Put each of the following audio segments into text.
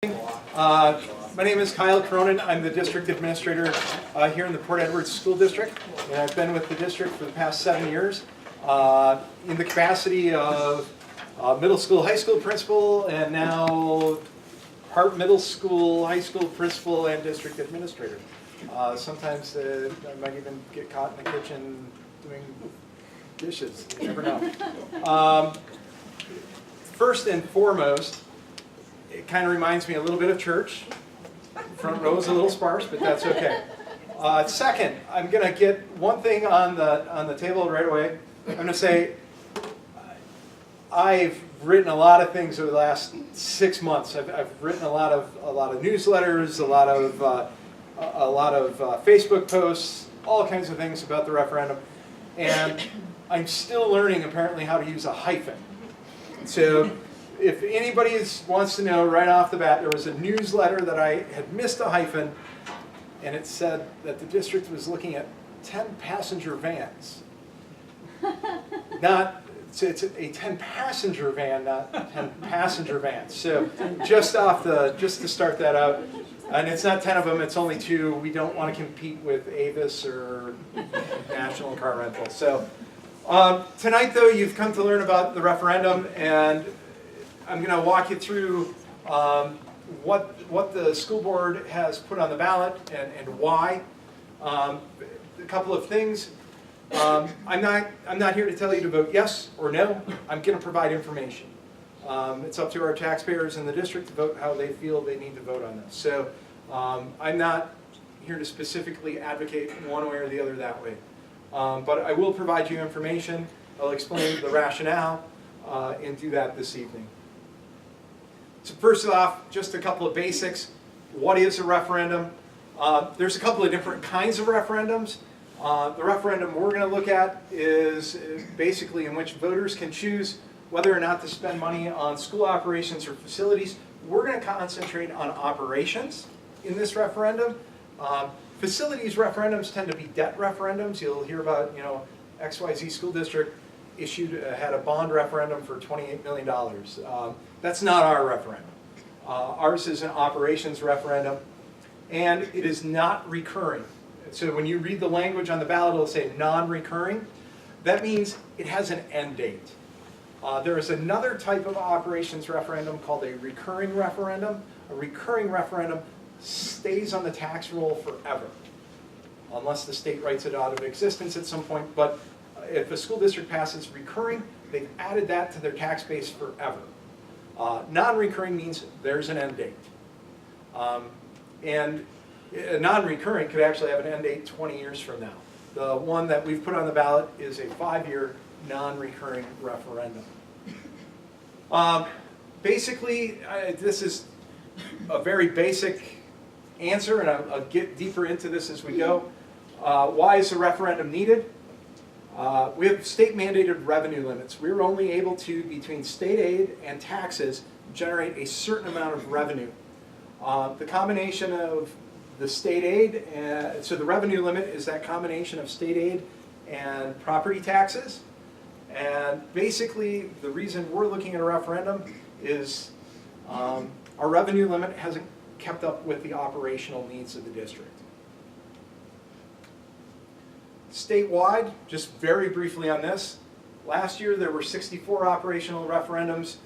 My name is Kyle Cronin. I'm the district administrator here in the Port Edwards School District, and I've been with the district for the past 7 years in the capacity of middle school, high school principal, and now Hart Middle School, high school principal, and district administrator. Sometimes I might even get caught in the kitchen doing dishes. You never know. First and foremost, it kind of reminds me a little bit of church. Front row is a little sparse, but that's okay. Second, I'm going to get one thing on the table right away. I'm going to say I've written a lot of things over the last 6 months. I've written a lot of newsletters, a lot of Facebook posts, all kinds of things about the referendum, and I'm still learning apparently how to use a hyphen. So if anybody wants to know right off the bat, there was a newsletter that I had missed a hyphen, and it said that the district was looking at 10 passenger vans. It's a 10 passenger van, not 10 passenger vans. So just to start that out, and it's not 10 of them, it's only 2. We don't want to compete with Avis or National Car Rental. So tonight though, you've come to learn about the referendum, and I'm going to walk you through what the school board has put on the ballot and why. A couple of things. I'm not here to tell you to vote yes or no. I'm going to provide information. It's up to our taxpayers in the district to vote how they feel they need to vote on this. So I'm not here to specifically advocate one way or the other that way. But I will provide you information. I'll explain the rationale and do that this evening. So first off, just a couple of basics. What is a referendum? There's a couple of different kinds of referendums. The referendum we're going to look at is basically in which voters can choose whether or not to spend money on school operations or facilities. We're going to concentrate on operations in this referendum. Facilities referendums tend to be debt referendums. You'll hear about, XYZ school district had a bond referendum for $28 million. That's not our referendum. Ours is an operations referendum, and it is not recurring. So when you read the language on the ballot, it'll say non-recurring. That means it has an end date. There is another type of operations referendum called a recurring referendum. A recurring referendum stays on the tax roll forever, unless the state writes it out of existence at some point. But if a school district passes recurring, they've added that to their tax base forever. Non-recurring means there's an end date. And non-recurring could actually have an end date 20 years from now. The one that we've put on the ballot is a 5-year non-recurring referendum. Basically, this is a very basic answer, and I'll get deeper into this as we go. Why is a referendum needed? We have state-mandated revenue limits. We're only able to, between state aid and taxes, generate a certain amount of revenue. The combination of the state aid, so the revenue limit is that combination of state aid and property taxes. And basically, the reason we're looking at a referendum is our revenue limit hasn't kept up with the operational needs of the district. Statewide, just very briefly on this, last year there were 64 operational referendums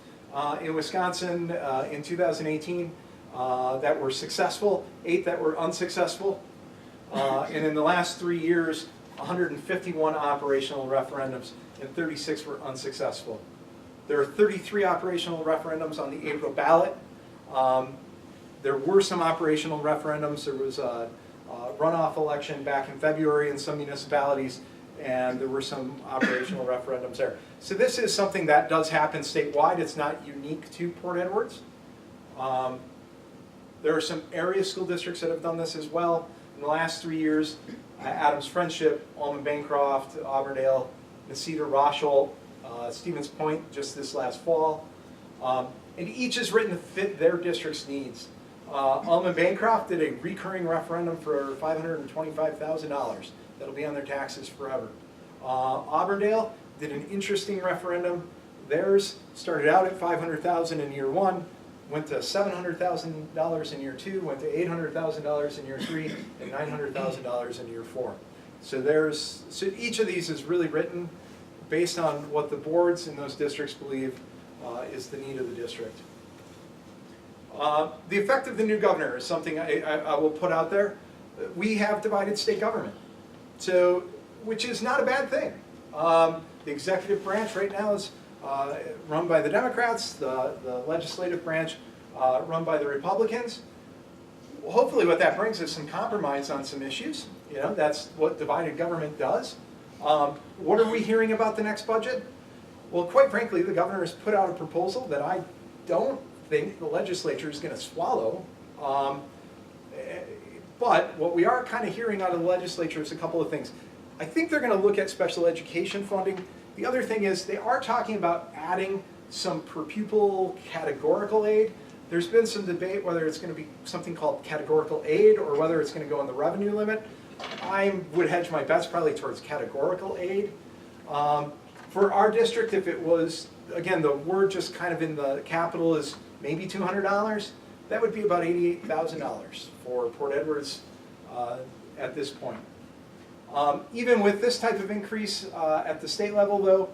in Wisconsin in 2018 that were successful, 8 that were unsuccessful, and in the last 3 years, 151 operational referendums and 36 were unsuccessful. There are 33 operational referendums on the April ballot. There were some operational referendums. There was a runoff election back in February in some municipalities, and there were some operational referendums there. So this is something that does happen statewide. It's not unique to Port Edwards. There are some area school districts that have done this as well. In the last 3 years, Adams Friendship, Allman Bancroft, Auburndale, Necedah, Rochelle, Stevens Point just this last fall. And each is written to fit their district's needs. Allman Bancroft did a recurring referendum for $525,000. That'll be on their taxes forever. Auburndale did an interesting referendum. Theirs started out at $500,000 in year 1. went to $700,000 in year 2, went to $800,000 in year 3, and $900,000 in year 4. So each of these is really written based on what the boards in those districts believe is the need of the district. The effect of the new governor is something I will put out there. We have divided state government, so which is not a bad thing. The executive branch right now is run by the Democrats, the legislative branch run by the Republicans. Hopefully what that brings is some compromise on some issues. You know, that's what divided government does. What are we hearing about the next budget? Well, quite frankly, the governor has put out a proposal that I don't think the legislature is going to swallow. But what we are kind of hearing out of the legislature is a couple of things. I think they're going to look at special education funding. The other thing is they are talking about adding some per pupil categorical aid. There's been some debate whether it's going to be something called categorical aid or whether it's going to go on the revenue limit. I would hedge my bets probably towards categorical aid. For our district, if it was, again, the word just kind of in the capital is maybe $200, that would be about $88,000 for Port Edwards at this point. Even with this type of increase at the state level, though,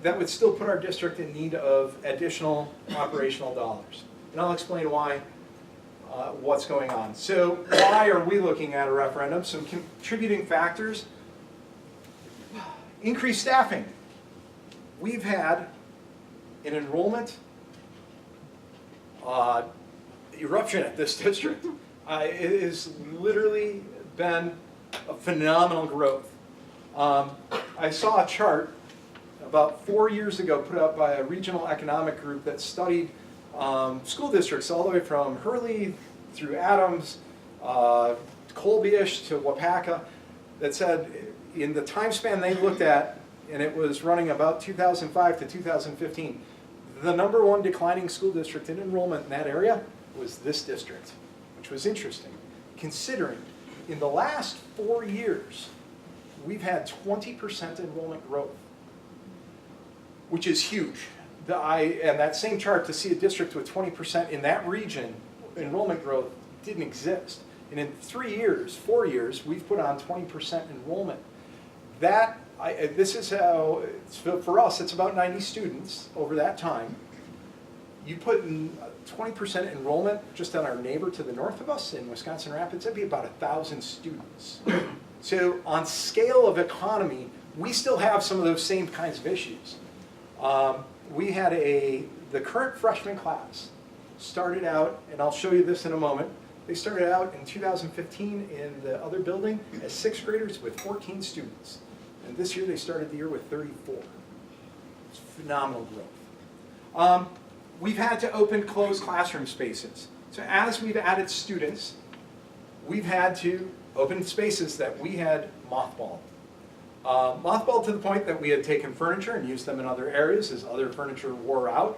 that would still put our district in need of additional operational dollars. And I'll explain why, what's going on. So why are we looking at a referendum? Some contributing factors. Increased staffing. We've had an enrollment eruption at this district. It has literally been a phenomenal growth. I saw a chart about 4 years ago put out by a regional economic group that studied school districts all the way from Hurley through Adams, Colby-ish to Wapaka, that said in the time span they looked at, and it was running about 2005 to 2015, the #1 declining school district in enrollment in that area was this district, which was interesting, considering in the last 4 years, we've had 20% enrollment growth, which is huge. And that same chart, to see a district with 20% in that region, enrollment growth didn't exist. And in 4 years, we've put on 20% enrollment. This is how, for us, it's about 90 students over that time. You put in 20% enrollment just on our neighbor to the north of us in Wisconsin Rapids, that'd be about 1,000 students. So on scale of economy, we still have some of those same kinds of issues. We had the current freshman class started out, and I'll show you this in a moment, they started out in 2015 in the other building as 6th graders with 14 students. And this year they started the year with 34. It's phenomenal growth. We've had to open closed classroom spaces. So as we've added students, we've had to open spaces that we had mothballed. Mothballed to the point that we had taken furniture and used them in other areas as other furniture wore out.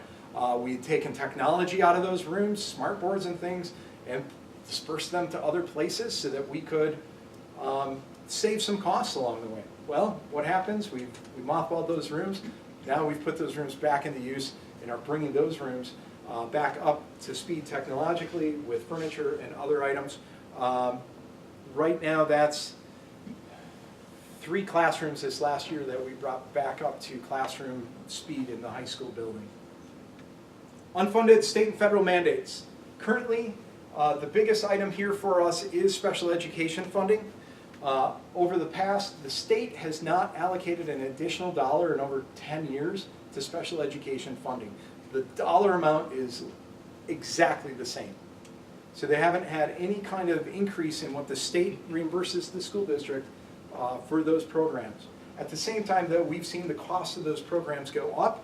We had taken technology out of those rooms, smart boards and things, and dispersed them to other places so that we could save some costs along the way. Well, what happens? We mothballed those rooms. Now we've put those rooms back into use and are bringing those rooms back up to speed technologically with furniture and other items. Right now that's 3 classrooms this last year that we brought back up to classroom speed in the high school building. Unfunded state and federal mandates. Currently, the biggest item here for us is special education funding. Over the past, the state has not allocated an additional dollar in over 10 years to special education funding. The dollar amount is exactly the same. So they haven't had any kind of increase in what the state reimburses the school district for those programs. At the same time, though, we've seen the cost of those programs go up,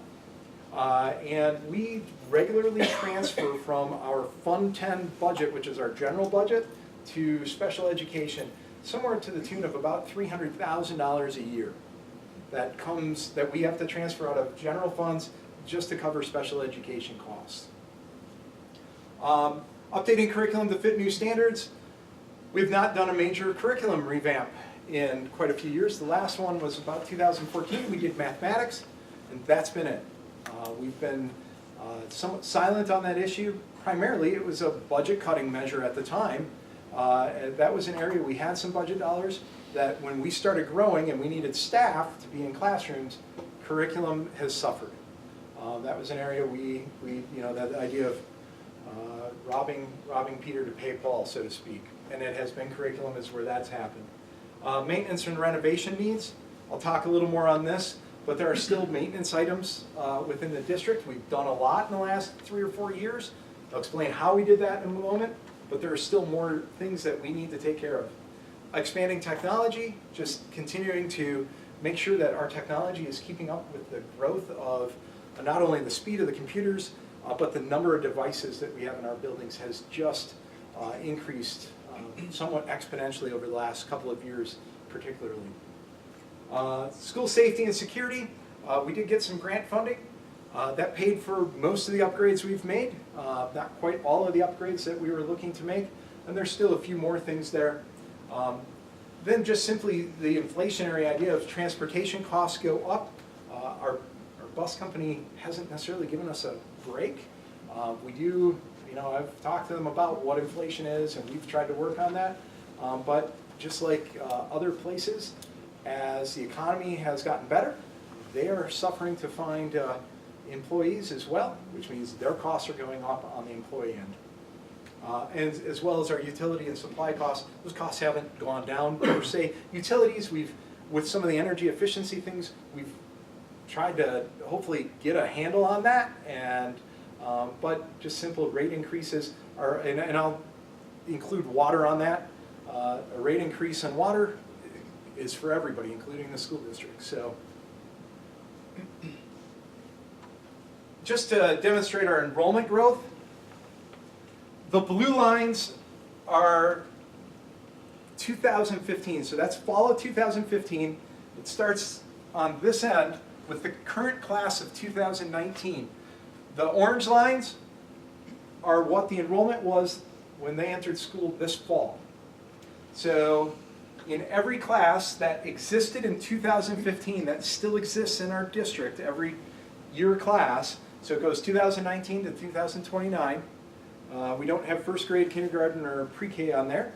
and we regularly transfer from our Fund 10 budget, which is our general budget, to special education, somewhere to the tune of about $300,000 a year. That we have to transfer out of general funds just to cover special education costs. Updating curriculum to fit new standards. We've not done a major curriculum revamp in quite a few years. The last one was about 2014. We did mathematics, and that's been it. We've been somewhat silent on that issue. primarily it was a budget cutting measure at the time. That was an area we had some budget dollars that when we started growing and we needed staff to be in classrooms, curriculum has suffered. That was an area that idea of robbing Peter to pay Paul, so to speak. And it has been curriculum is where that's happened. Maintenance and renovation needs, I'll talk a little more on this, but there are still maintenance items within the district. We've done a lot in the last 3 or 4 years. I'll explain how we did that in a moment, but there are still more things that we need to take care of. Expanding technology, just continuing to make sure that our technology is keeping up with the growth of not only the speed of the computers, but the number of devices that we have in our buildings has just increased somewhat exponentially over the last couple of years, particularly. School safety and security, we did get some grant funding. That paid for most of the upgrades we've made, not quite all of the upgrades that we were looking to make, and there's still a few more things there. Then just simply the inflationary idea of transportation costs go up. Our bus company hasn't necessarily given us a break. We do, I've talked to them about what inflation is, and we've tried to work on that. But just like other places, as the economy has gotten better, they are suffering to find employees as well, which means their costs are going up on the employee end. And as well as our utility and supply costs, those costs haven't gone down per se. Utilities, with some of the energy efficiency things, we've tried to hopefully get a handle on that, and but just simple rate increases are, and I'll include water on that. A rate increase on water is for everybody, including the school district. So, just to demonstrate our enrollment growth, the blue lines are 2015, so that's fall of 2015. It starts on this end with the current class of 2019. The orange lines are what the enrollment was when they entered school this fall. So in every class that existed in 2015, that still exists in our district, every year class, so it goes 2019 to 2029. We don't have first grade, kindergarten, or pre-K on there.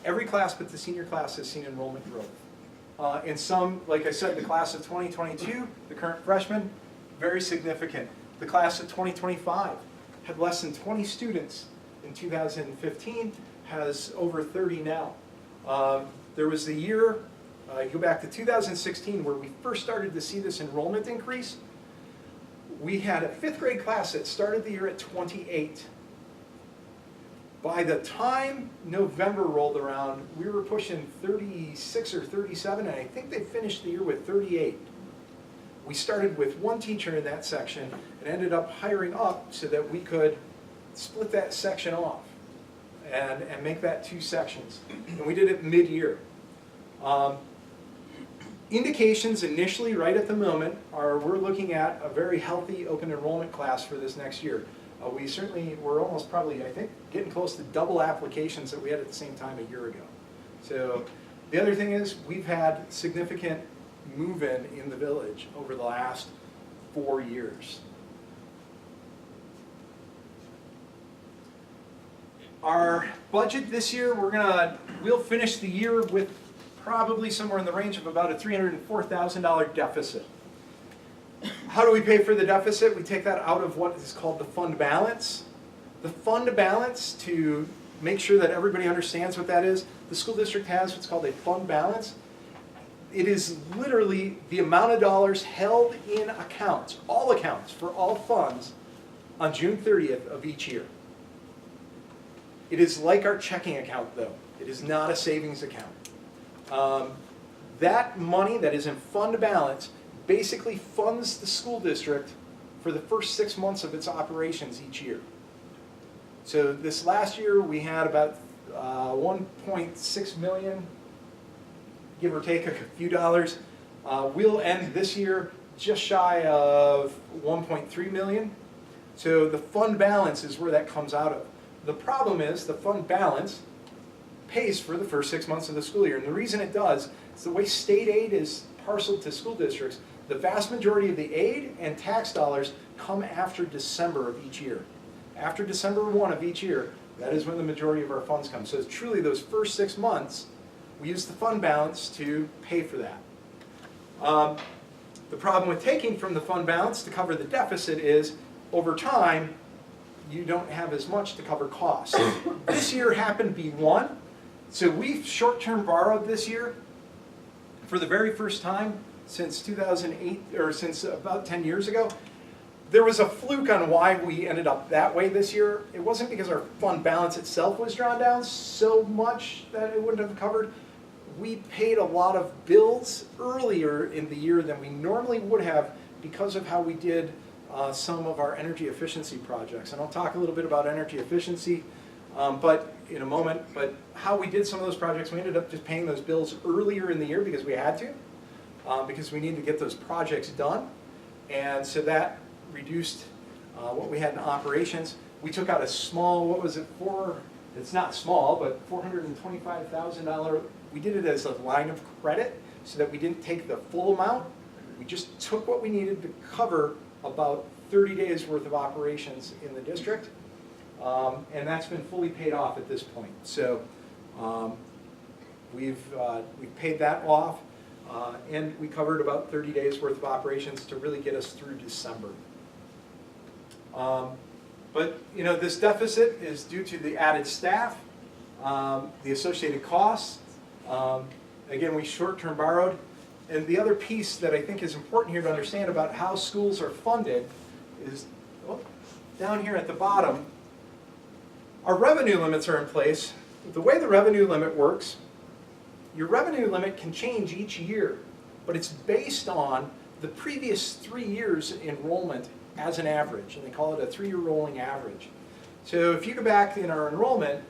Every class but the senior class has seen enrollment growth. In some, like I said, the class of 2022, the current freshmen, very significant. The class of 2025 had less than 20 students in 2015, has over 30 now. There was the year, you go back to 2016, where we first started to see this enrollment increase. We had a 5th grade class that started the year at 28. By the time November rolled around, we were pushing 36 or 37, and I think they finished the year with 38. We started with 1 teacher in that section and ended up hiring up so that we could split that section off and make that 2 sections. And we did it mid-year. Indications initially, right at the moment, are we're looking at a very healthy open enrollment class for this next year. We're almost probably, I think, getting close to double applications that we had at the same time a year ago. So the other thing is we've had significant move-in the village over the last 4 years. Our budget this year, we'll finish the year with probably somewhere in the range of about a $304,000 deficit. How do we pay for the deficit? We take that out of what is called the fund balance. The fund balance, to make sure that everybody understands what that is, the school district has what's called a fund balance. It is literally the amount of dollars held in accounts for all funds on June 30th of each year. It is like our checking account, though. It is not a savings account. That money that is in fund balance basically funds the school district for the first 6 months of its operations each year. So this last year we had about 1.6 million, give or take a few dollars. We'll end this year just shy of 1.3 million. So the fund balance is where that comes out of. The problem is the fund balance pays for the first 6 months of the school year. And the reason it does is the way state aid is parceled to school districts. The vast majority of the aid and tax dollars come after December of each year. after December 1 of each year, that is when the majority of our funds come. So it's truly those first 6 months, we use the fund balance to pay for that. The problem with taking from the fund balance to cover the deficit is, over time, you don't have as much to cover costs. This year happened to be one, so we've short-term borrowed this year for the very first time since 2008, or since about 10 years ago. There was a fluke on why we ended up that way this year. It wasn't because our fund balance itself was drawn down so much that it wouldn't have covered. We paid a lot of bills earlier in the year than we normally would have because of how we did some of our energy efficiency projects. And I'll talk a little bit about energy efficiency but in a moment. But how we did some of those projects, we ended up just paying those bills earlier in the year because we had to, because we needed to get those projects done. And so that reduced what we had in operations. We took out a small, what was it for? It's not small, but $425,000. We did it as a line of credit so that we didn't take the full amount. We just took what we needed to cover about 30 days worth of operations in the district. And that's been fully paid off at this point. So we've paid that off, and we covered about 30 days worth of operations to really get us through December. But you know, this deficit is due to the added staff, the associated costs. Again, we short-term borrowed. And the other piece that I think is important here to understand about how schools are funded is, down here at the bottom, our revenue limits are in place. The way the revenue limit works, your revenue limit can change each year, but it's based on the previous 3 years' enrollment as an average, and they call it a 3-year rolling average. So if you go back in our enrollment,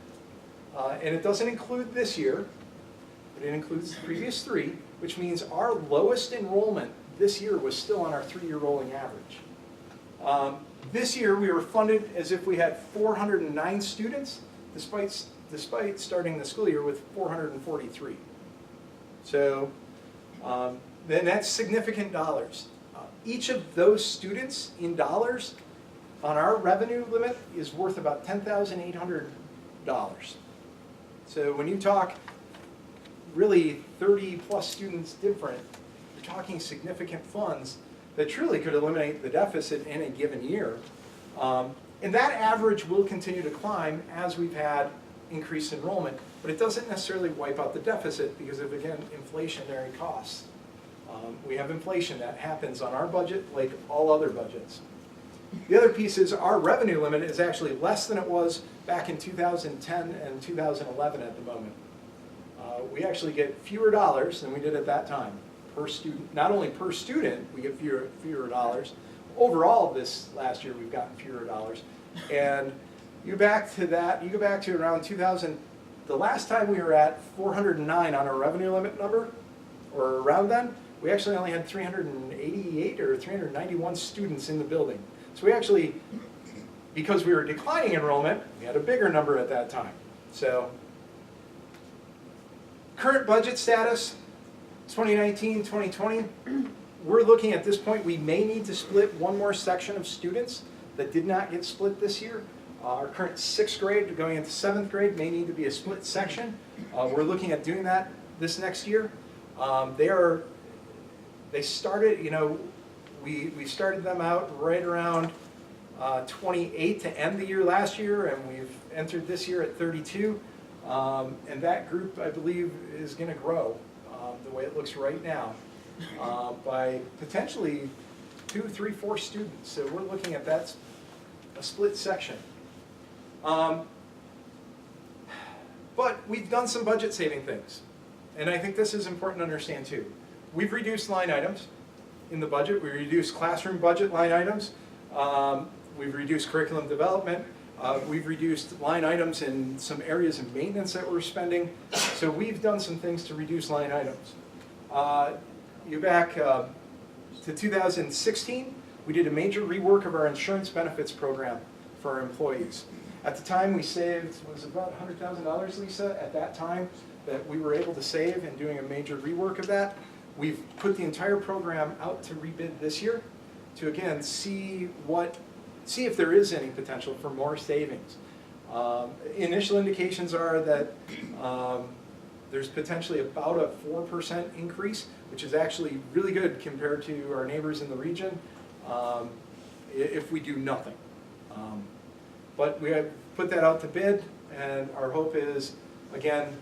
and it doesn't include this year, but it includes the previous 3, which means our lowest enrollment this year was still on our 3-year rolling average. This year we were funded as if we had 409 students, despite starting the school year with 443. So then that's significant dollars. Each of those students in dollars on our revenue limit is worth about $10,800. So when you talk really 30 plus students different, you're talking significant funds that truly could eliminate the deficit in a given year. And that average will continue to climb as we've had increased enrollment, but it doesn't necessarily wipe out the deficit because of, again, inflationary costs. We have inflation that happens on our budget like all other budgets. The other piece is our revenue limit is actually less than it was back in 2010 and 2011 at the moment. We actually get fewer dollars than we did at that time per student. Not only per student, we get fewer dollars. Overall, this last year, we've gotten fewer dollars. And you go back to around 2000, the last time we were at 409 on our revenue limit number, or around then, we actually only had 388 or 391 students in the building. So we actually, because we were declining enrollment, we had a bigger number at that time. So, current budget status, 2019, 2020, we're looking at this point, we may need to split one more section of students that did not get split this year. Our current 6th grade going into 7th grade may need to be a split section. We're looking at doing that this next year. They started, you know, we started them out right around 28 to end the year last year, and we've entered this year at 32. And that group, I believe, is going to grow the way it looks right now by potentially 2, 3, 4 students. So we're looking at that, a split section. But we've done some budget saving things. And I think this is important to understand too. We've reduced line items in the budget. We reduced classroom budget line items. We've reduced curriculum development. We've reduced line items in some areas of maintenance that we're spending. So we've done some things to reduce line items. You back to 2016, we did a major rework of our insurance benefits program for our employees. At the time we saved, was about $100,000, Lisa, at that time that we were able to save in doing a major rework of that. We've put the entire program out to rebid this year to, again, see see if there is any potential for more savings. Initial indications are that there's potentially about a 4% increase, which is actually really good compared to our neighbors in the region if we do nothing. But we have put that out to bid, and our hope is, again,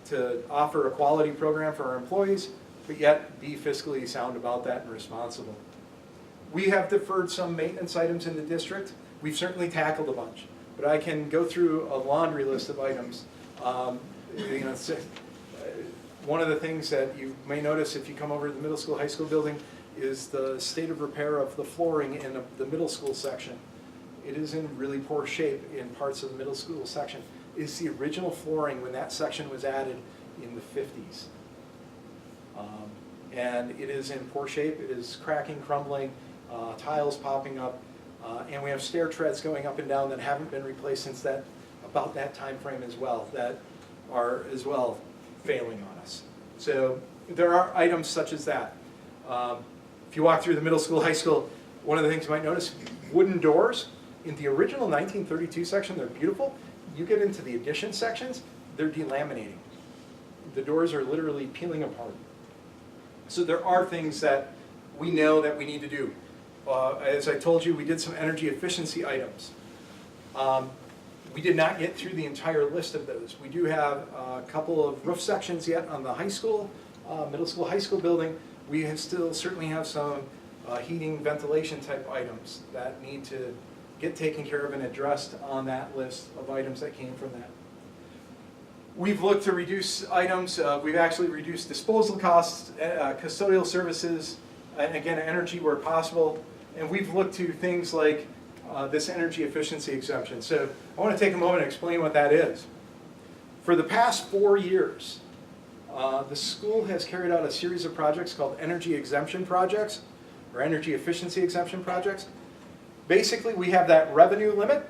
to offer a quality program for our employees, but yet be fiscally sound about that and responsible. We have deferred some maintenance items in the district. We've certainly tackled a bunch, but I can go through a laundry list of items. You know, one of the things that you may notice if you come over to the middle school, high school building is the state of repair of the flooring in the middle school section. It is in really poor shape in parts of the middle school section. It is the original flooring when that section was added in the 50s. And it is in poor shape. It is cracking, crumbling, tiles popping up, and we have stair treads going up and down that haven't been replaced since about that time frame as well, that are as well failing on us. So there are items such as that. If you walk through the middle school, high school, one of the things you might notice, wooden doors. In the original 1932 section, they're beautiful. You get into the addition sections, they're delaminating. The doors are literally peeling apart. So there are things that we know that we need to do. As I told you, we did some energy efficiency items. We did not get through the entire list of those. We do have a couple of roof sections yet on the high school, middle school, high school building. We still certainly have some heating, ventilation type items that need to get taken care of and addressed on that list of items that came from that. We've looked to reduce items. We've actually reduced disposal costs, custodial services, and again, energy where possible. And we've looked to things like this energy efficiency exemption. So I want to take a moment and explain what that is. For the past 4 years, the school has carried out a series of projects called energy exemption projects, or energy efficiency exemption projects. Basically, we have that revenue limit.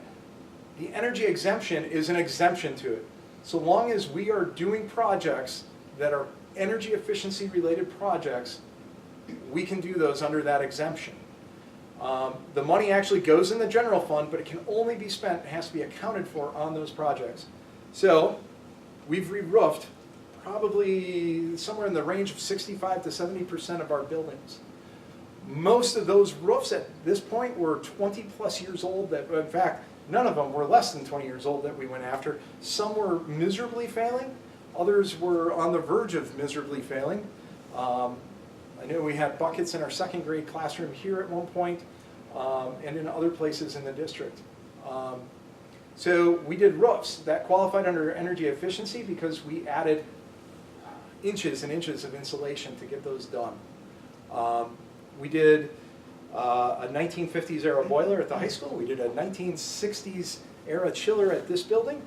The energy exemption is an exemption to it. So long as we are doing projects that are energy efficiency related projects, we can do those under that exemption. The money actually goes in the general fund, but it can only be spent, it has to be accounted for on those projects. So we've re-roofed probably somewhere in the range of 65 to 70% of our buildings. Most of those roofs at this point were 20 plus years old. That, in fact, none of them were less than 20 years old that we went after. Some were miserably failing. Others were on the verge of miserably failing. I know we had buckets in our second grade classroom here at one point, and in other places in the district. So we did roofs that qualified under energy efficiency because we added inches and inches of insulation to get those done. We did a 1950s era boiler at the high school. We did a 1960s era chiller at this building.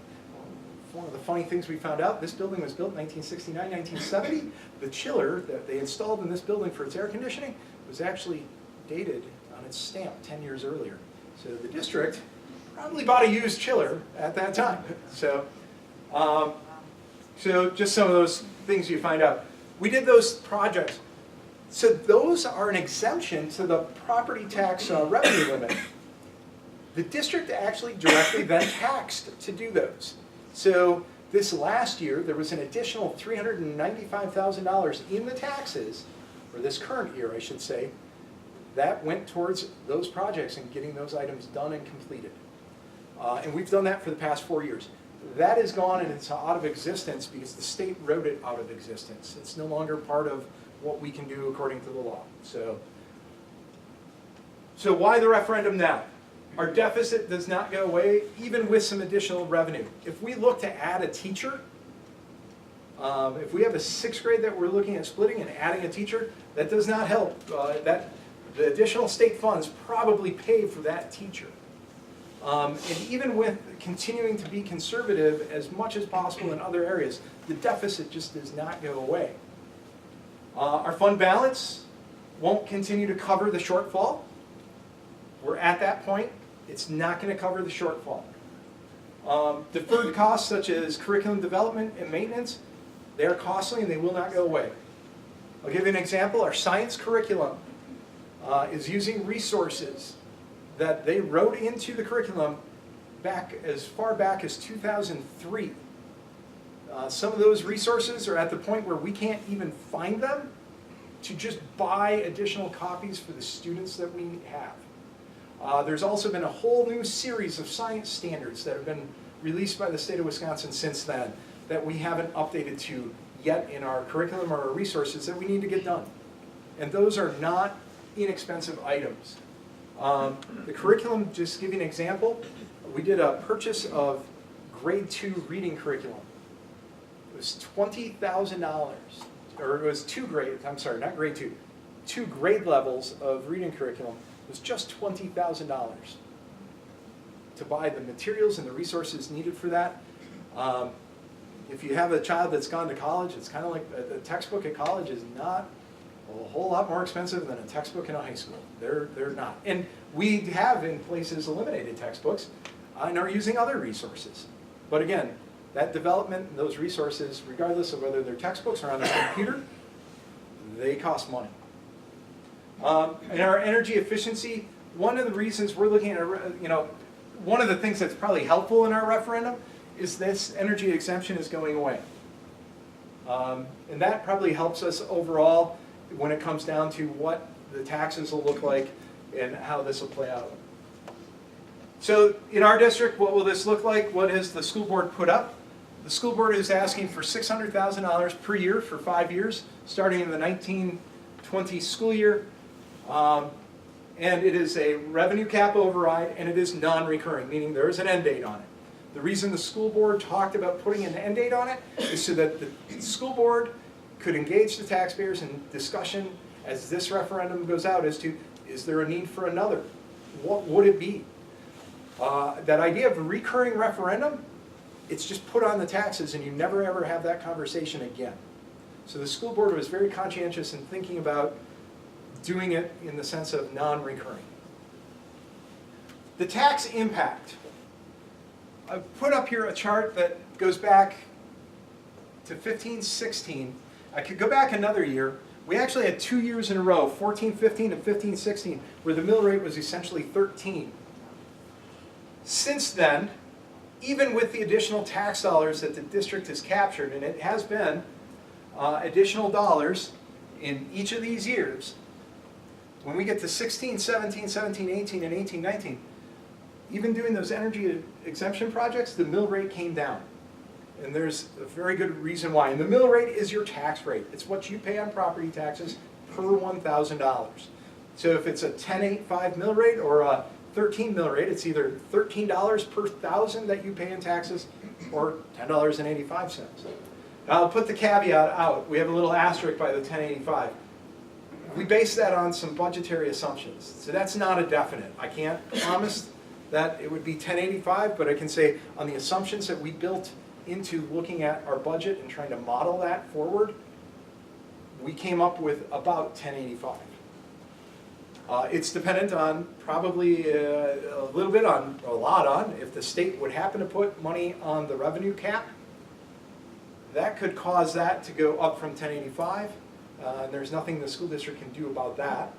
One of the funny things we found out, this building was built in 1969, 1970. The chiller that they installed in this building for its air conditioning was actually dated on its stamp 10 years earlier. So the district probably bought a used chiller at that time. So, so just some of those things you find out. We did those projects. So those are an exemption to the property tax revenue limit. The district actually directly then taxed to do those. So this last year, there was an additional $395,000 in the taxes, or this current year, I should say, that went towards those projects and getting those items done and completed. And we've done that for the past 4 years. That is gone and it's out of existence because the state wrote it out of existence. It's no longer part of what we can do according to the law. So why the referendum now? Our deficit does not go away, even with some additional revenue. If we look to add a teacher, if we have a 6th grade that we're looking at splitting and adding a teacher, that does not help. The additional state funds probably pay for that teacher. And even with continuing to be conservative as much as possible in other areas, the deficit just does not go away. Our fund balance won't continue to cover the shortfall. We're at that point. It's not going to cover the shortfall. Deferred costs such as curriculum development and maintenance, they are costly and they will not go away. I'll give you an example. Our science curriculum is using resources that they wrote into the curriculum back as far back as 2003. Some of those resources are at the point where we can't even find them to just buy additional copies for the students that we have. There's also been a whole new series of science standards that have been released by the state of Wisconsin since then that we haven't updated to yet in our curriculum or our resources that we need to get done. And those are not inexpensive items. The curriculum, just to give you an example, we did a purchase of grade 2 reading curriculum. It was $20,000, or it was two grade levels of reading curriculum. It was just $20,000 to buy the materials and the resources needed for that. If you have a child that's gone to college, it's kind of like a textbook at college is not a whole lot more expensive than a textbook in a high school. They're not. And we have in places eliminated textbooks and are using other resources. But again, that development and those resources, regardless of whether they're textbooks or on a computer, they cost money. In our energy efficiency, one of the reasons we're looking at, one of the things that's probably helpful in our referendum is this energy exemption is going away. And that probably helps us overall when it comes down to what the taxes will look like and how this will play out. So in our district, what will this look like? What has the school board put up? The school board is asking for $600,000 per year for 5 years, starting in the 1920 school year. And it is a revenue cap override, and it is non-recurring, meaning there is an end date on it. The reason the school board talked about putting an end date on it is so that the school board could engage the taxpayers in discussion as this referendum goes out as to, is there a need for another? What would it be? That idea of a recurring referendum, it's just put on the taxes and you never ever have that conversation again. So the school board was very conscientious in thinking about doing it in the sense of non-recurring. The tax impact. I've put up here a chart that goes back to 15-16. I could go back another year. We actually had 2 years in a row, 14-15 and 15-16, where the mill rate was essentially 13. Since then, even with the additional tax dollars that the district has captured, and it has been additional dollars in each of these years, when we get to 16, 17, 17, 18, and 18, 19, even doing those energy exemption projects, the mill rate came down. And there's a very good reason why. And the mill rate is your tax rate. It's what you pay on property taxes per $1,000. So if it's a 10.85 mill rate or a 13 mill rate, it's either $13 per $1,000 that you pay in taxes or $10.85. Now I'll put the caveat out. We have a little asterisk by the 10.85. We base that on some budgetary assumptions. So that's not a definite. I can't promise that it would be 10.85, but I can say on the assumptions that we built into looking at our budget and trying to model that forward, we came up with about 10.85. It's dependent on probably a little bit on, a lot on, if the state would happen to put money on the revenue cap, that could cause that to go up from 10.85. And there's nothing the school district can do about that.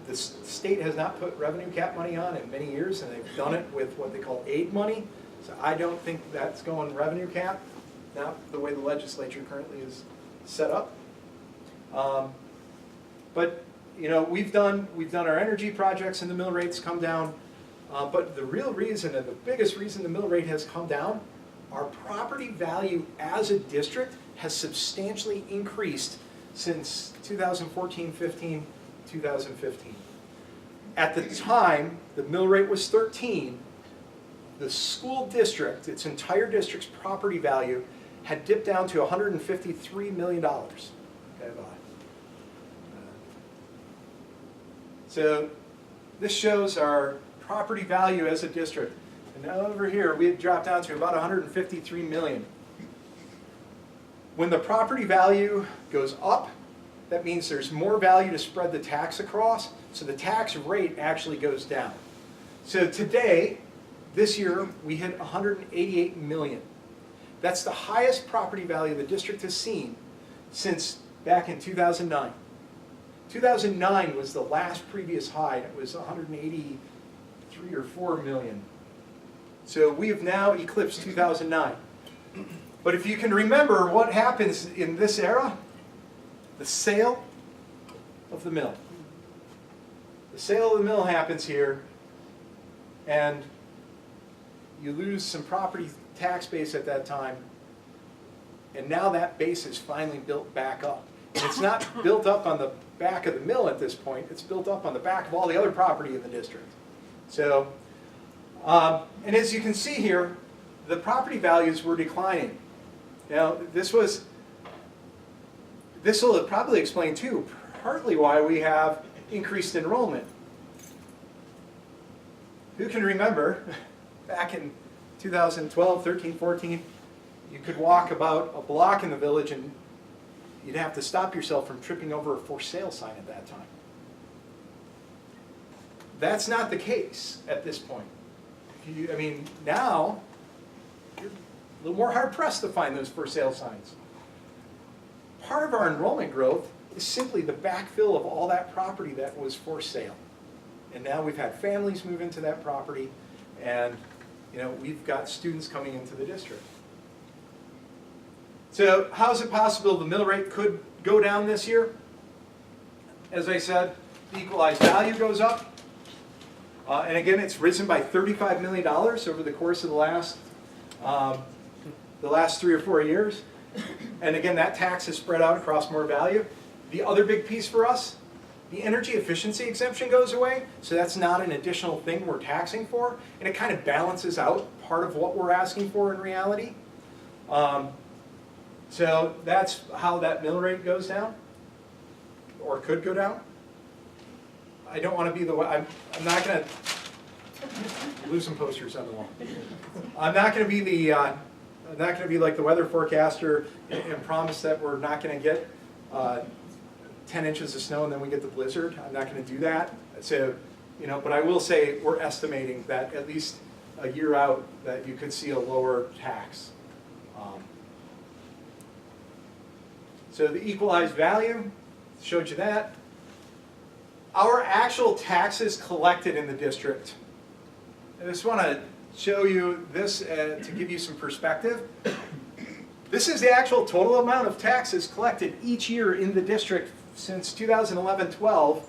The state has not put revenue cap money on in many years, and they've done it with what they call aid money. So I don't think that's going revenue cap, not the way the legislature currently is set up. But we've done our energy projects and the mill rates come down. But the real reason, and the biggest reason the mill rate has come down, our property value as a district has substantially increased since 2014, 15, 2015. At the time, the mill rate was 13. The school district, its entire district's property value, had dipped down to $153 million. Okay, so this shows our property value as a district. And now over here, we had dropped down to about $153 million. When the property value goes up, that means there's more value to spread the tax across, so the tax rate actually goes down. So today, this year, we hit $188 million. That's the highest property value the district has seen since back in 2009. 2009 was the last previous high, and it was $180 3 or 4 million. So we have now eclipsed 2009. But if you can remember what happens in this era, the sale of the mill. The sale of the mill happens here, and you lose some property tax base at that time, and now that base is finally built back up. And it's not built up on the back of the mill at this point, it's built up on the back of all the other property in the district. So, and as you can see here, the property values were declining. Now, this will probably explain too, partly why we have increased enrollment. Who can remember back in 2012, 13, 14, you could walk about a block in the village and you'd have to stop yourself from tripping over a for sale sign at that time. That's not the case at this point. I mean, now, you're a little more hard-pressed to find those for sale signs. Part of our enrollment growth is simply the backfill of all that property that was for sale. And now we've had families move into that property, and we've got students coming into the district. So how is it possible the mill rate could go down this year? As I said, the equalized value goes up. And again, it's risen by $35 million over the course of the last 3 or 4 years. And again, that tax is spread out across more value. The other big piece for us, the energy efficiency exemption goes away, so that's not an additional thing we're taxing for, and it kind of balances out part of what we're asking for in reality. So that's how that mill rate goes down, or could go down. I don't want to be the I'm not going to lose some posters on the wall. I'm not going to be the I'm not going to be like the weather forecaster and promise that we're not going to get 10 inches of snow and then we get the blizzard. I'm not going to do that. So, but I will say we're estimating that at least a year out that you could see a lower tax. So the equalized value, showed you that. Our actual taxes collected in the district. I just want to show you this to give you some perspective. This is the actual total amount of taxes collected each year in the district since 2011-12.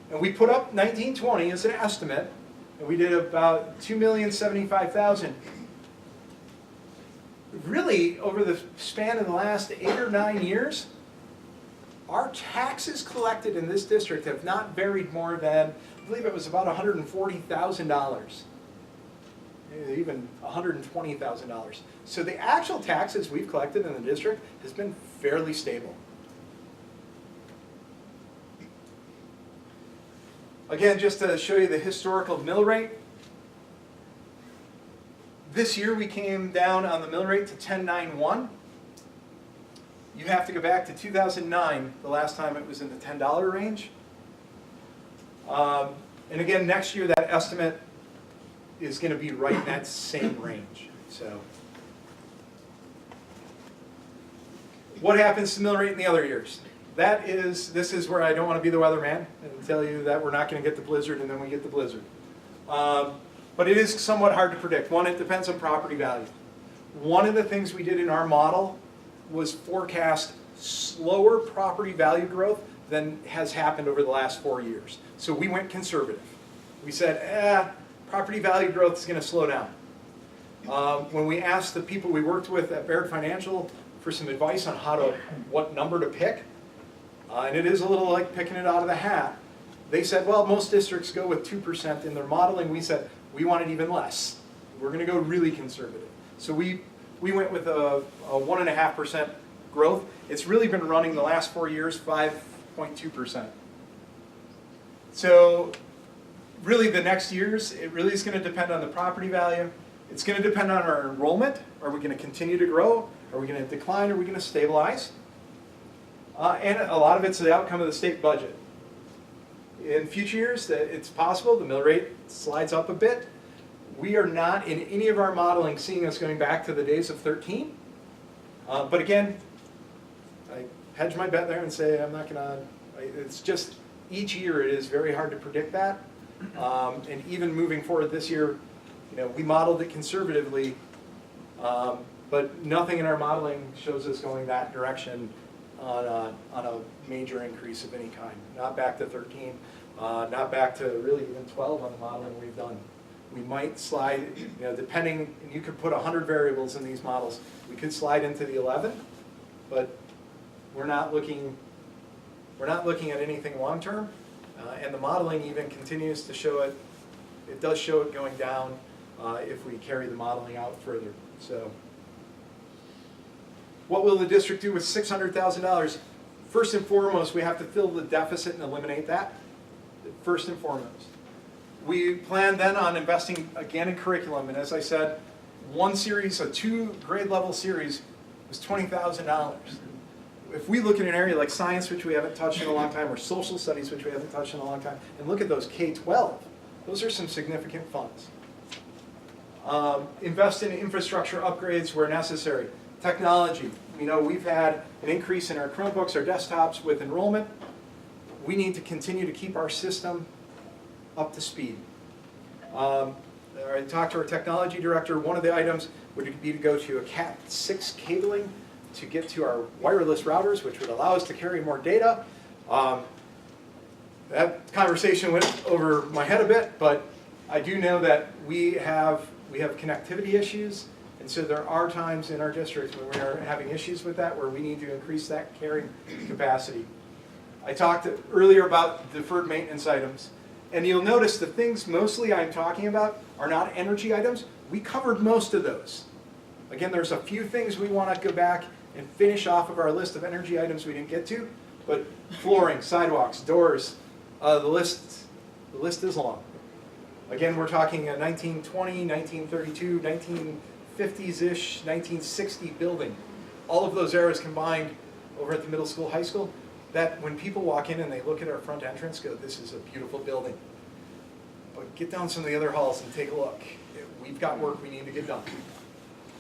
And we put up 1920 as an estimate, and we did about $2,075,000. Really, over the span of the last 8 or 9 years, our taxes collected in this district have not varied more than, I believe it was about $140,000, even $120,000. So the actual taxes we've collected in the district has been fairly stable. Again, just to show you the historical mill rate. This year we came down on the mill rate to 10.91. You have to go back to 2009, the last time it was in the $10 range. And again, next year that estimate is going to be right in that same range. So, what happens to the mill rate in the other years? This is where I don't want to be the weatherman and tell you that we're not going to get the blizzard and then we get the blizzard. But it is somewhat hard to predict. One, it depends on property value. One of the things we did in our model was forecast slower property value growth than has happened over the last 4 years. So we went conservative. We said, property value growth is going to slow down. When we asked the people we worked with at Baird Financial for some advice on what number to pick, and it is a little like picking it out of the hat, they said, well, most districts go with 2% in their modeling. We said, we want it even less. We're going to go really conservative. So we went with a 1.5% growth. It's really been running the last 4 years 5.2%. So really the next years, it really is going to depend on the property value. It's going to depend on our enrollment. Are we going to continue to grow? Are we going to decline? Are we going to stabilize? And a lot of it's the outcome of the state budget. In future years, it's possible the mill rate slides up a bit. We are not in any of our modeling seeing us going back to the days of 13. But again, I hedge my bet there and say I'm not going to, it's just each year it is very hard to predict that. And even moving forward this year, we modeled it conservatively, but nothing in our modeling shows us going that direction on a major increase of any kind. Not back to 13, not back to really even 12 on the modeling we've done. We might slide, depending, and you could put 100 variables in these models. We could slide into the 11, but we're not looking at anything long term. And the modeling even continues to show it. It does show it going down if we carry the modeling out further. So, what will the district do with $600,000? First and foremost, we have to fill the deficit and eliminate that. First and foremost. We plan then on investing again in curriculum, and as I said, one series, a 2 grade level series, was $20,000. If we look at an area like science, which we haven't touched in a long time, or social studies, which we haven't touched in a long time, and look at those K-12, those are some significant funds. Invest in infrastructure upgrades where necessary. Technology, we've had an increase in our Chromebooks, our desktops with enrollment. We need to continue to keep our system up to speed. I talked to our technology director. One of the items would be to go to a Cat6 cabling to get to our wireless routers, which would allow us to carry more data. That conversation went over my head a bit, but I do know that we have connectivity issues, and so there are times in our districts when we are having issues with that, where we need to increase that carrying capacity. I talked earlier about deferred maintenance items, and you'll notice the things mostly I'm talking about are not energy items. We covered most of those. Again, there's a few things we want to go back and finish off of our list of energy items we didn't get to, but flooring, sidewalks, doors, the list is long. Again, we're talking a 1920, 1932, 1950s-ish, 1960 building. All of those eras combined over at the middle school, high school, that when people walk in and they look at our front entrance, go, this is a beautiful building. But get down some of the other halls and take a look. We've got work we need to get done.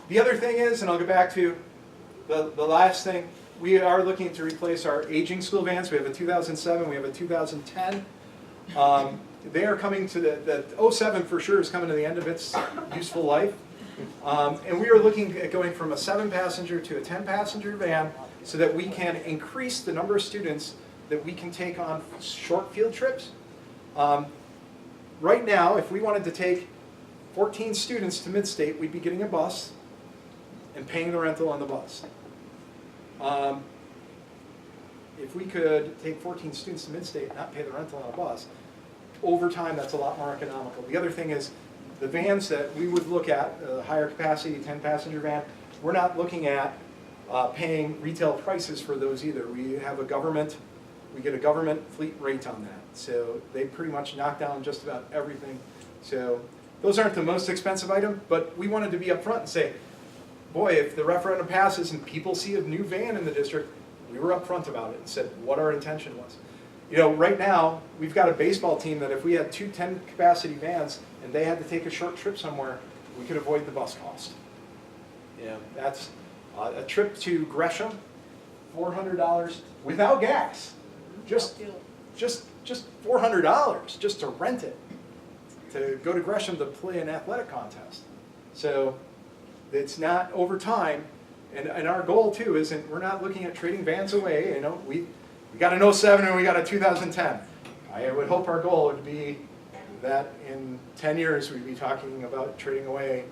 The other thing is, and I'll go back to the last thing, we are looking to replace our aging school vans. We have a 2007, we have a 2010. They are coming to the 07 for sure is coming to the end of its useful life. And we are looking at going from a 7-passenger to a 10-passenger van so that we can increase the number of students that we can take on short field trips. Right now, if we wanted to take 14 students to Midstate, we'd be getting a bus and paying the rental on the bus. If we could take 14 students to Midstate and not pay the rental on a bus, over time that's a lot more economical. The other thing is the vans that we would look at, higher capacity 10-passenger van, we're not looking at paying retail prices for those either. We get a government fleet rate on that. So they pretty much knock down just about everything. So those aren't the most expensive item, but we wanted to be upfront and say, boy, if the referendum passes and people see a new van in the district, we were upfront about it and said what our intention was. Right now, we've got a baseball team that if we had 2 10-capacity vans and they had to take a short trip somewhere, we could avoid the bus cost. That's a trip to Gresham, $400 without gas. Just $400 just to rent it, to go to Gresham to play an athletic contest. So it's not over time, and our goal too isn't, we're not looking at trading vans away. We got an 07 and we got a 2010. I would hope our goal would be that in 10 years we'd be talking about trading away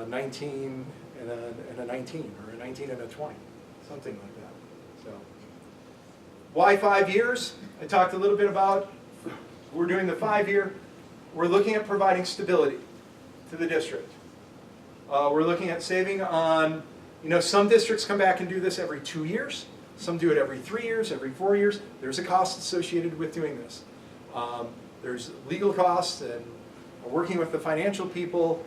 19 and a 19, or a 19 and a 20, something like that. So, why 5 years? I talked a little bit about, we're doing the 5-year. We're looking at providing stability to the district. We're looking at saving on, some districts come back and do this every 2 years. Some do it every 3 years, every 4 years. There's a cost associated with doing this. There's legal costs and working with the financial people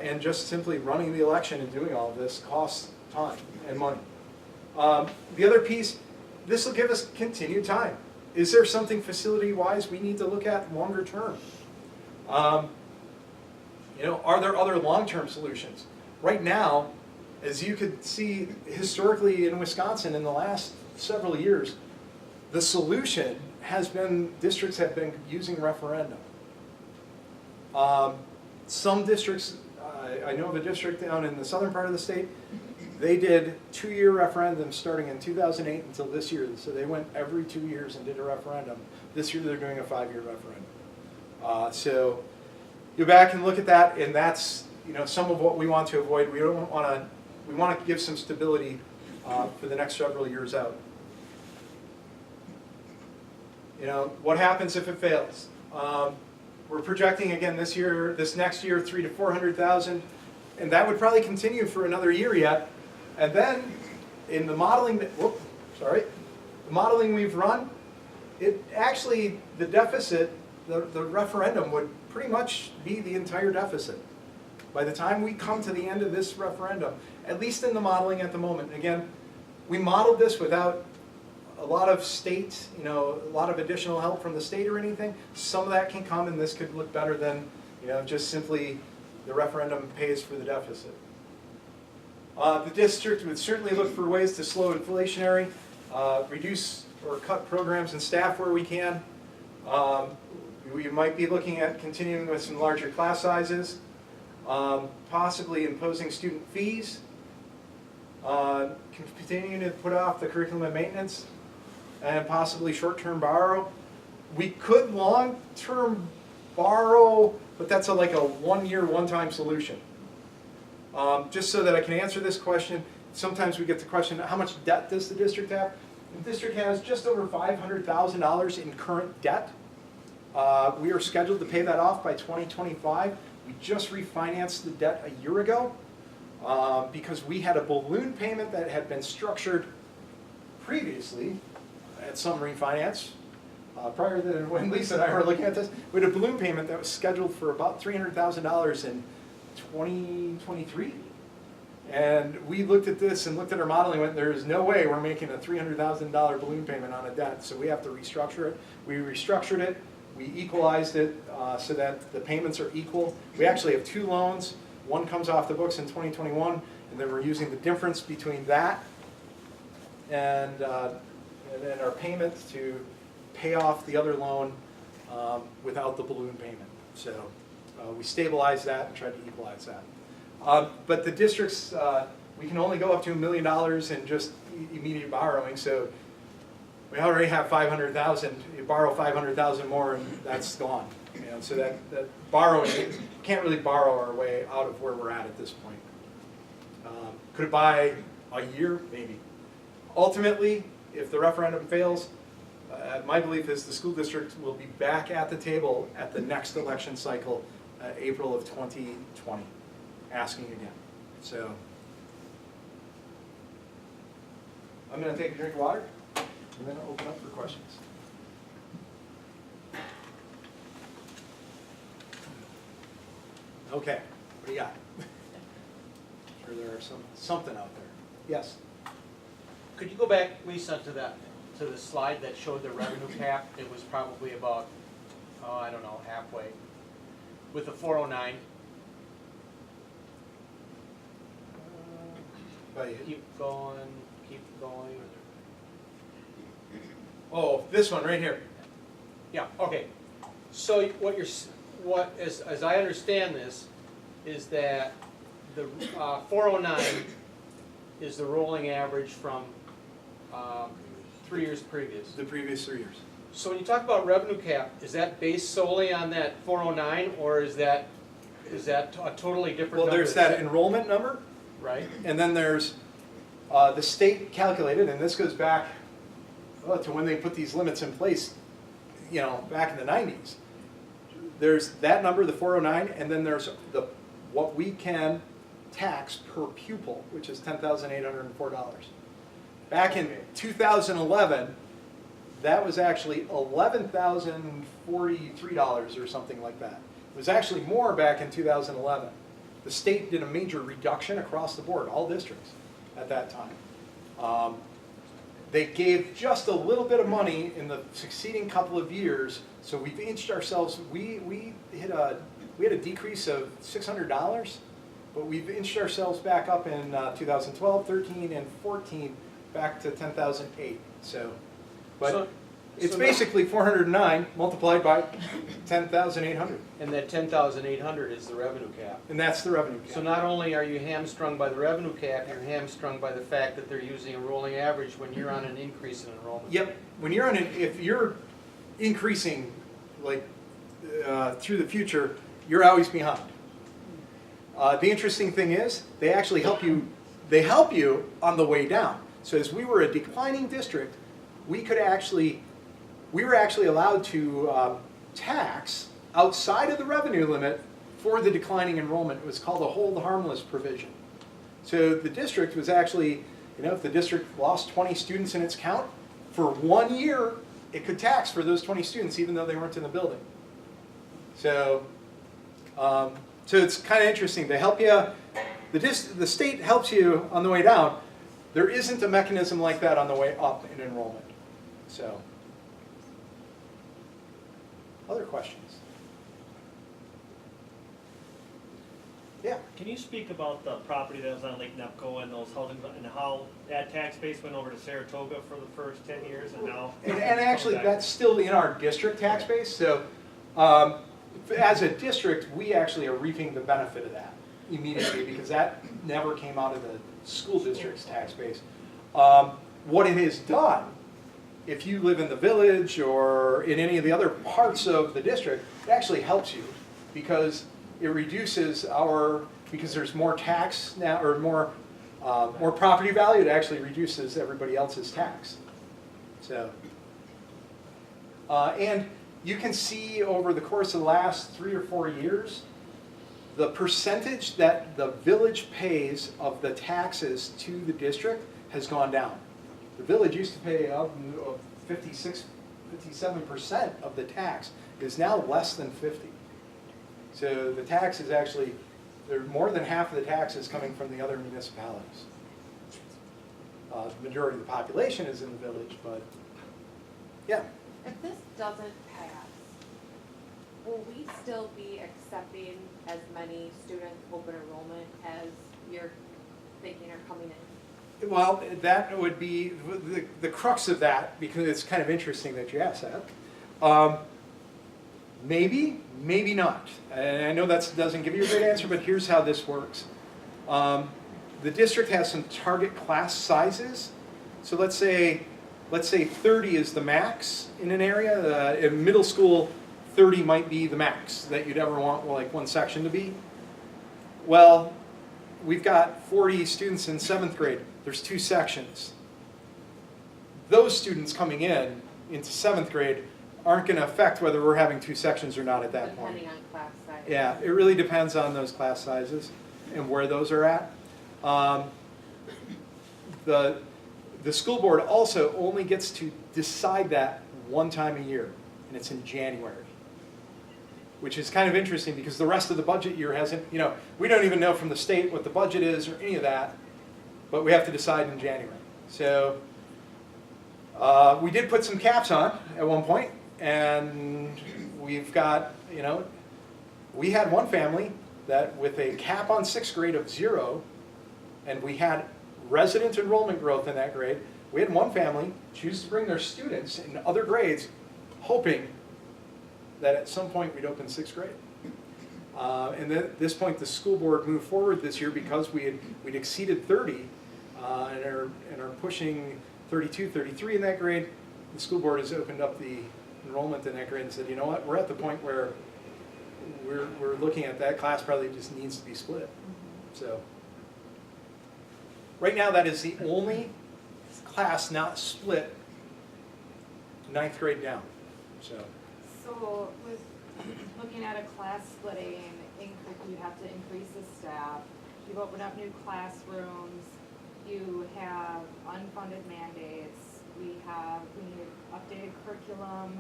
and just simply running the election and doing all of this costs time and money. The other piece, this will give us continued time. Is there something facility-wise we need to look at longer term? Are there other long-term solutions? Right now, as you could see historically in Wisconsin in the last several years, the solution has been districts have been using referendum. Some districts, I know of a district down in the southern part of the state, they did 2-year referendums starting in 2008 until this year. So they went every 2 years and did a referendum. This year they're doing a 5-year referendum. So you go back and look at that, and that's some of what we want to avoid. We don't want to. We want to give some stability for the next several years out. What happens if it fails? We're projecting again this next year, 300,000 to 400,000, and that would probably continue for another year yet. And then, in the modeling the modeling we've run, the deficit, the referendum would pretty much be the entire deficit. By the time we come to the end of this referendum, at least in the modeling at the moment. Again, we modeled this without a lot of state, a lot of additional help from the state or anything. Some of that can come, and this could look better than, just simply the referendum pays for the deficit. The district would certainly look for ways to slow inflationary, reduce or cut programs and staff where we can. We might be looking at continuing with some larger class sizes, possibly imposing student fees, continuing to put off the curriculum and maintenance, and possibly short-term borrow. We could long-term borrow, but that's like a 1-year, one-time solution. Just so that I can answer this question, sometimes we get the question, how much debt does the district have? The district has just over $500,000 in current debt. We are scheduled to pay that off by 2025. We just refinanced the debt a year ago because we had a balloon payment that had been structured previously at some refinance. Prior to when Lisa and I were looking at this, we had a balloon payment that was scheduled for about $300,000 in 2023. And we looked at this and looked at our modeling and went, there is no way we're making a $300,000 balloon payment on a debt, so we have to restructure it. We restructured it. We equalized it so that the payments are equal. We actually have 2 loans. One comes off the books in 2021, and then we're using the difference between that and then our payments to pay off the other loan without the balloon payment. So we stabilize that and try to equalize that. But the districts, we can only go up to $1 million in just immediate borrowing. So we already have 500,000. You borrow 500,000 more, and that's gone. So that borrowing, can't really borrow our way out of where we're at this point. Could it buy a year? Maybe. Ultimately, if the referendum fails, my belief is the school district will be back at the table at the next election cycle, April of 2020, asking again. So I'm going to take a drink of water and then open up for questions. Okay, what do you got? I'm sure there are something out there. Yes? Could you go back, Lisa, to the slide that showed the revenue cap? It was probably about, I don't know, halfway. With the 409. Keep going, keep going. Oh, this one right here. Yeah, okay. So as I understand this, is that the 409 is the rolling average from 3 years previous. The previous 3 years. So when you talk about revenue cap, is that based solely on that 409, or is that a totally different number? Well, there's that enrollment number. Right. And then there's the state calculated, and this goes back to when they put these limits in place, back in the 90s. There's that number, the 409, and then there's what we can tax per pupil, which is $10,804. Back in 2011, that was actually $11,043 or something like that. It was actually more back in 2011. The state did a major reduction across the board, all districts, at that time. They gave just a little bit of money in the succeeding couple of years, so we've inched ourselves. We had a decrease of $600, but we've inched ourselves back up in 2012, 13, and 14 back to 10,008. So It's So basically 409 multiplied by 10,800. And that 10,800 is the revenue cap. And that's the revenue cap. So not only are you hamstrung by the revenue cap, you're hamstrung by the fact that they're using a rolling average when you're on an increase in enrollment. Yep, when you're on if you're increasing like through the future, you're always behind. The interesting thing is they actually help you. They help you on the way down. So as we were a declining district, we were actually allowed to tax outside of the revenue limit for the declining enrollment. It was called a hold harmless provision. So the district was actually, if the district lost 20 students in its count, for 1 year, it could tax for those 20 students even though they weren't in the building. So, so it's kind of interesting. They help you, the state helps you on the way down. There isn't a mechanism like that on the way up in enrollment. So, other questions? Yeah. Can you speak about the property that was on Lake Nepco and those housing, and how that tax base went over to Saratoga for the first 10 years and now? And actually, that's still in our district tax base. So, as a district, we actually are reaping the benefit of that immediately because that never came out of the school district's tax base. What it has done, if you live in the village or in any of the other parts of the district, it actually helps you because it reduces because there's more tax now, or more property value, it actually reduces everybody else's tax. So, and you can see over the course of the last 3 or 4 years, the percentage that the village pays of the taxes to the district has gone down. The village used to pay 57% of the tax. Is now less than 50. So the tax is actually, more than half of the tax is coming from the other municipalities. The majority of the population is in the village, but yeah. If this doesn't pass, will we still be accepting as many students open enrollment as you're thinking are coming in? Well, that would be the crux of that, because it's kind of interesting that you asked that. Maybe, maybe not. And I know that doesn't give you a great answer, but here's how this works. The district has some target class sizes. So let's say 30 is the max in an area. In middle school, 30 might be the max that you'd ever want like one section to be. Well, we've got 40 students in 7th grade. There's 2 sections. Those students coming into 7th grade aren't going to affect whether we're having 2 sections or not at that point. Depending on class size. Yeah, it really depends on those class sizes and where those are at. The school board also only gets to decide that one time a year, and it's in January. Which is kind of interesting because the rest of the budget year hasn't, we don't even know from the state what the budget is or any of that, but we have to decide in January. So we did put some caps on at one point, and we've got, we had one family that with a cap on 6th grade of 0, and we had resident enrollment growth in that grade, we had one family choose to bring their students in other grades, hoping that at some point we'd open 6th grade. And at this point, the school board moved forward this year because we'd exceeded 30 and are pushing 32, 33 in that grade. The school board has opened up the enrollment in that grade and said, you know what, we're at the point where we're looking at that class probably just needs to be split. So right now, that is the only class not split 9th grade down. So with looking at a class splitting, you have to increase the staff, you've opened up new classrooms, you have unfunded mandates, we need updated curriculum,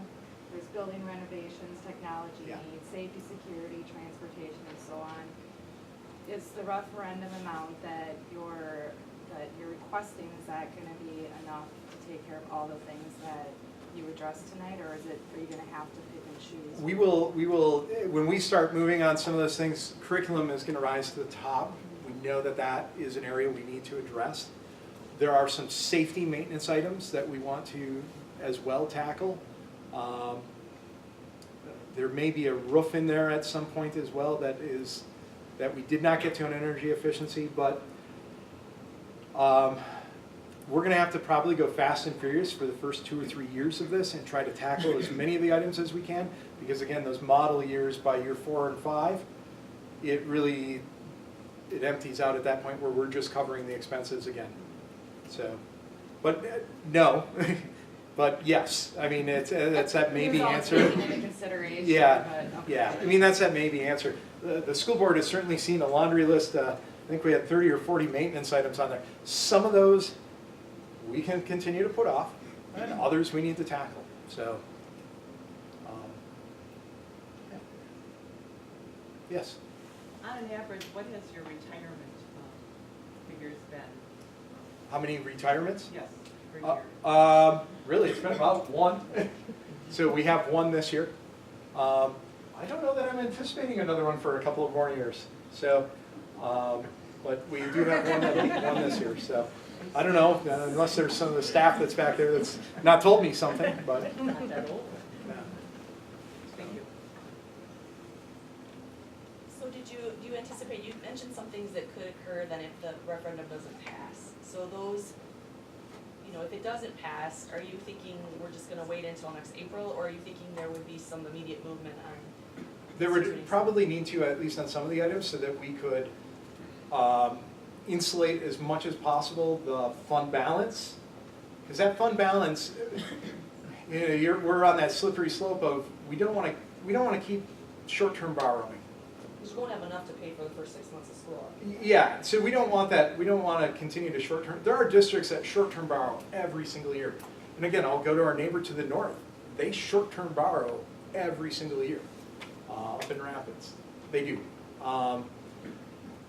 there's building renovations, technology needs, safety, security, transportation, and so on. Is the referendum amount that you're requesting, is that gonna be enough to take care of all the things that you addressed tonight, or are you gonna have to pick and choose? we will, when we start moving on some of those things, curriculum is going to rise to the top. We know that is an area we need to address. There are some safety maintenance items that we want to as well tackle. There may be a roof in there at some point as well that we did not get to on energy efficiency, but we're going to have to probably go fast and furious for the first 2 or 3 years of this and try to tackle as many of the items as we can, because again, those model years by year 4 and 5, it empties out at that point where we're just covering the expenses again. So, but no, but yes, I mean, it's that maybe answer. Taken into consideration, Yeah, but, okay. yeah, I mean, that's that maybe answer. The school board has certainly seen a laundry list. I think we had 30 or 40 maintenance items on there. Some of those we can continue to put off, and others we need to tackle. So, yeah. Yes. On an average, what has your retirement figures been? How many retirements? Yes, per year. Really, it's been about 1. So we have 1 this year. I don't know that I'm anticipating another one for a couple of more years. So, but we do have one this year. So I don't know, unless there's some of the staff that's back there that's not told me something, but. Not that old. Yeah. Thank you. So do you anticipate, you mentioned some things that could occur then if the referendum doesn't pass. So those, if it doesn't pass, are you thinking we're just gonna wait until next April, or are you thinking there would be some immediate movement on? There would probably need to, at least on some of the items, so that we could insulate as much as possible the fund balance. Because that fund balance, we're on that slippery slope of we don't want to keep short-term borrowing. Because you won't have enough to pay for the first 6 months of school. Yeah, so we don't want that. We don't want to continue to short-term. There are districts that short-term borrow every single year. And again, I'll go to our neighbor to the north. They short-term borrow every single year. Up in Rapids, they do.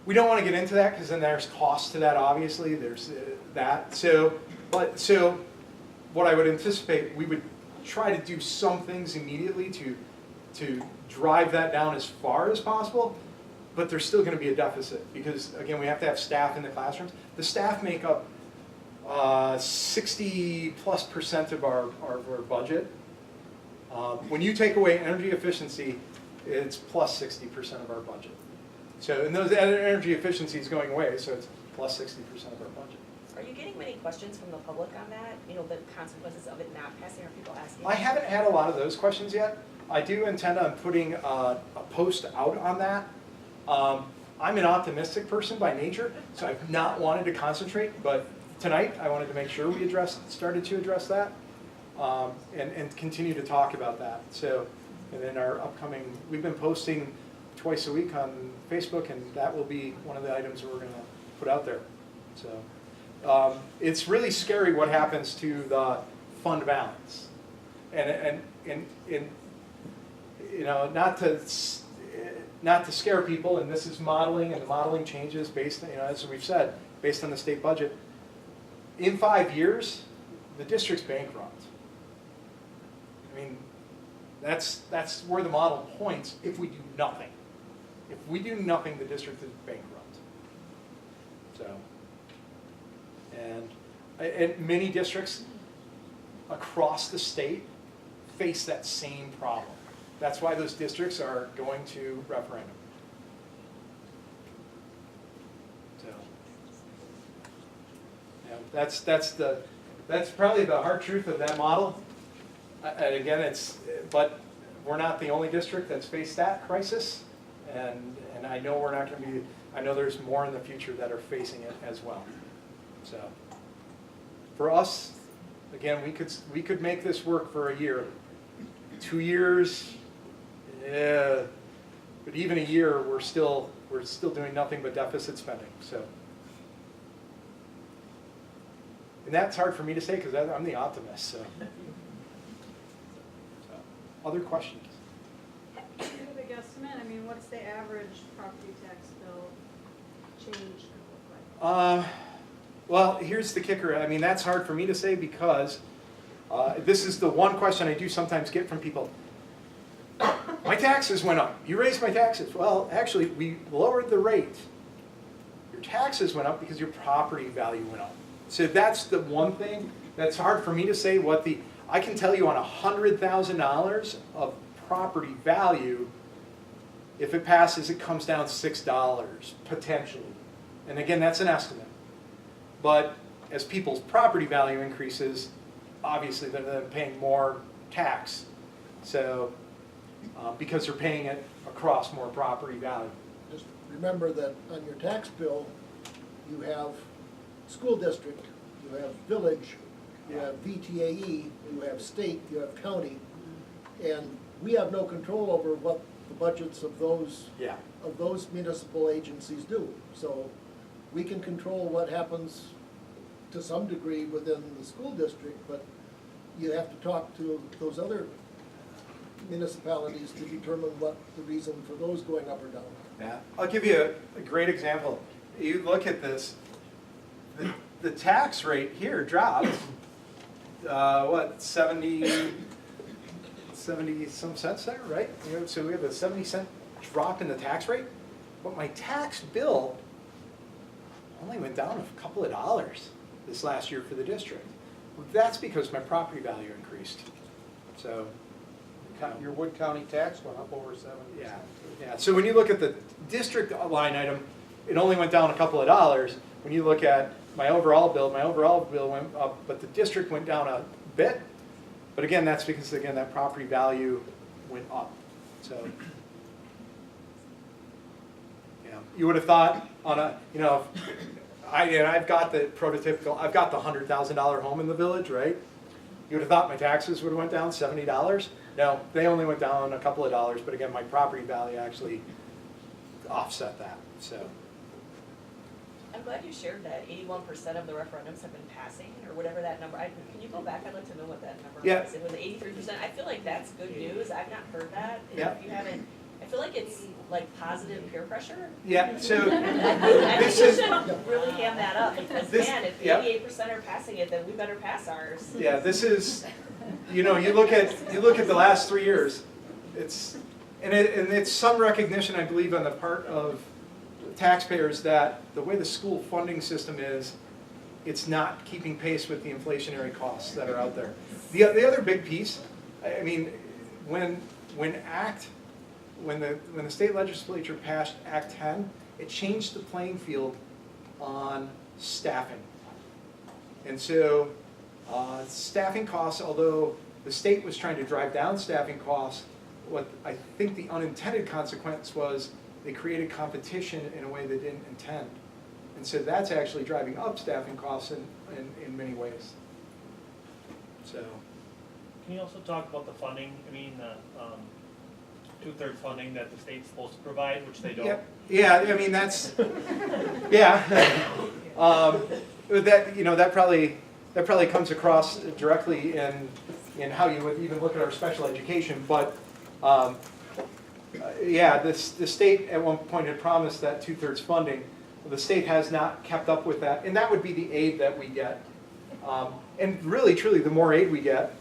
We don't want to get into that because then there's cost to that. Obviously, there's that. So what I would anticipate, we would try to do some things immediately to drive that down as far as possible. But there's still going to be a deficit because again, we have to have staff in the classrooms. The staff make up 60+% of our budget. When you take away energy efficiency, it's plus 60% of our budget. So, and those energy efficiency is going away, so it's plus 60% of our budget. Are you getting many questions from the public on that? The consequences of it not passing, are people asking? I haven't had a lot of those questions yet. I do intend on putting a post out on that. I'm an optimistic person by nature, so I've not wanted to concentrate, but tonight I wanted to make sure we started to address that and continue to talk about that. So, and then our upcoming, we've been posting twice a week on Facebook, and that will be one of the items that we're going to put out there. So it's really scary what happens to the fund balance, and not to scare people. And this is modeling, and the modeling changes based, as we've said, based on the state budget. In 5 years, the district's bankrupt. I mean, that's where the model points if we do nothing. If we do nothing, the district is bankrupt. So, and many districts across the state face that same problem. That's why those districts are going to referendum. So, yeah, that's probably the hard truth of that model. And again, but we're not the only district that's faced that crisis, and I know we're not going to be. I know there's more in the future that are facing it as well. So, for us, again, we could make this work for a year, 2 years, yeah, but even a year, we're still doing nothing but deficit spending. So, and that's hard for me to say because I'm the optimist. So. Other questions? Do you have a big estimate? I mean, what's the average property tax bill change gonna look like? Well, here's the kicker. I mean, that's hard for me to say because this is the one question I do sometimes get from people. My taxes went up. You raised my taxes. Well, actually, we lowered the rate. Your taxes went up because your property value went up. So that's the one thing that's hard for me to say what the, I can tell you on $100,000 of property value, if it passes, it comes down $6 potentially. And again, that's an estimate. But as people's property value increases, obviously they're paying more tax. So, because they're paying it across more property value. Just remember that on your tax bill, you have school district, you have village, you have VTAE, you have state, you have county, and we have no control over what the budgets of those Yeah. municipal agencies do. So we can control what happens to some degree within the school district, but you have to talk to those other municipalities to determine what the reason for those going up or down are. Yeah. I'll give you a great example. You look at this, the tax rate here dropped, what, 70 some cents there, right? You know, so we have a 70-cent drop in the tax rate, but my tax bill only went down a couple of dollars this last year for the district. That's because my property value increased. So, Your Wood County tax went up over 70%. yeah. So when you look at the district line item, it only went down a couple of dollars. When you look at my overall bill went up, but the district went down a bit. But again, that's because, again, that property value went up. So, yeah, you would have thought on a, you know, I've got the prototypical, I've got the $100,000 home in the village, right? You would have thought my taxes would have went down $70. No, they only went down a couple of dollars, but again, my property value actually offset that, so. I'm glad you shared that 81% of the referendums have been passing, or whatever that number, can you go back, I'd like to know what that number Yeah. was. It was 83%, I feel like that's good news, I've not heard that, and Yeah. if you haven't, I feel like it's like positive peer pressure. Yeah, so I this think is, we should really ham that up, because This- man, if yeah. 88% are passing it, then we better pass ours. yeah, this is, you know, you look at the last 3 years, it's, and it's some recognition, I believe, on the part of taxpayers that the way the school funding system is, it's not keeping pace with the inflationary costs that are out there. The other big piece, I mean, when the state legislature passed Act 10, it changed the playing field on staffing. And so staffing costs, although the state was trying to drive down staffing costs, what I think the unintended consequence was they created competition in a way they didn't intend. And so that's actually driving up staffing costs in many ways. So. Can you also talk about the funding? I mean, two-thirds funding that the state's supposed to provide, which they don't. Yep. Yeah, I mean, that's, yeah. That, you know, that probably comes across directly in how you would even look at our special education, but yeah, the state at one point had promised that two-thirds funding. The state has not kept up with that, and that would be the aid that we get. And really, truly, the more aid we get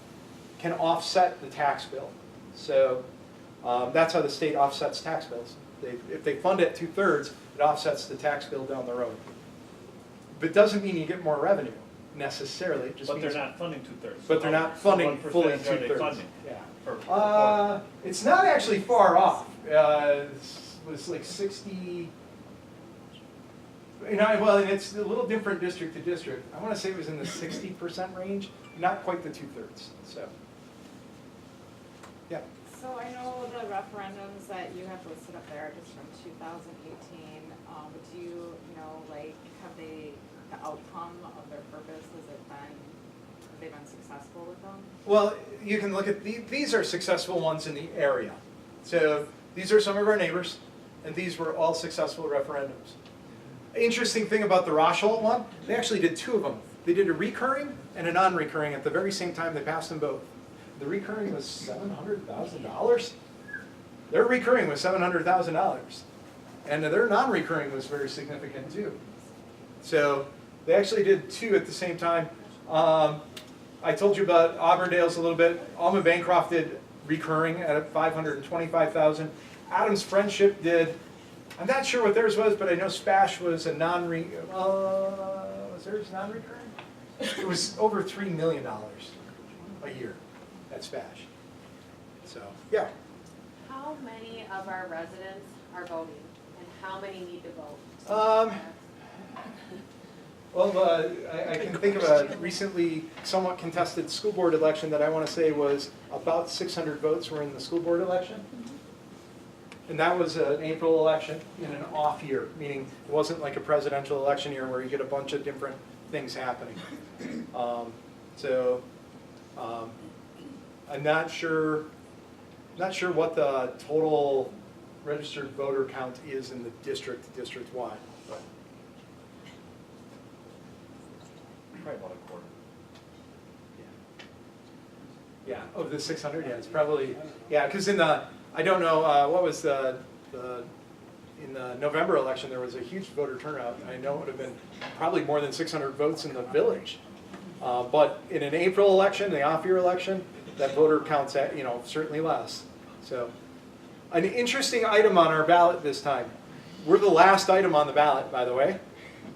can offset the tax bill. So that's how the state offsets tax bills. If they fund it two-thirds, it offsets the tax bill down the road. But it doesn't mean you get more revenue necessarily. It just But means, they're not funding two-thirds. but they're not So funding what fully percentage are they two-thirds. funding? Yeah. Per It's not actually far off. It was like 60. You know, well, and it's a little different district to district. I want to say it was in the 60% range, not quite the two-thirds. So, yeah. So I know the referendums that you have listed up there are just from 2018, but do you know, like, have they, the outcome of their purpose, have they been successful with them? Well, you can look at, these are successful ones in the area. So these are some of our neighbors, and these were all successful referendums. Interesting thing about the Rosholt one, they actually did two of them. They did a recurring and a non-recurring at the very same time. They passed them both. The recurring was $700,000. Their recurring was $700,000. And their non-recurring was very significant too. So they actually did two at the same time. I told you about Auburndale's a little bit. Alma Bancroft did recurring at $525,000. Adams Friendship did, I'm not sure what theirs was, but I know Spash was a was theirs non-recurring? It was over $3 million a year at Spash. So, yeah. How many of our residents are voting, and how many need to vote? Well, I can think of a recently somewhat contested school board election that I want to say was about 600 votes were in the school board election. And that was an April election in an off year, meaning it wasn't like a presidential election year where you get a bunch of different things happening. I'm not sure what the total registered voter count is in the district-wide. But Probably about a quarter. yeah, of the 600, yeah, it's probably, yeah, because in the, I don't know, what was in the November election, there was a huge voter turnout. I know it would have been probably more than 600 votes in the village. But in an April election, the off-year election, that voter counts at, certainly less. So, an interesting item on our ballot this time. We're the last item on the ballot, by the way.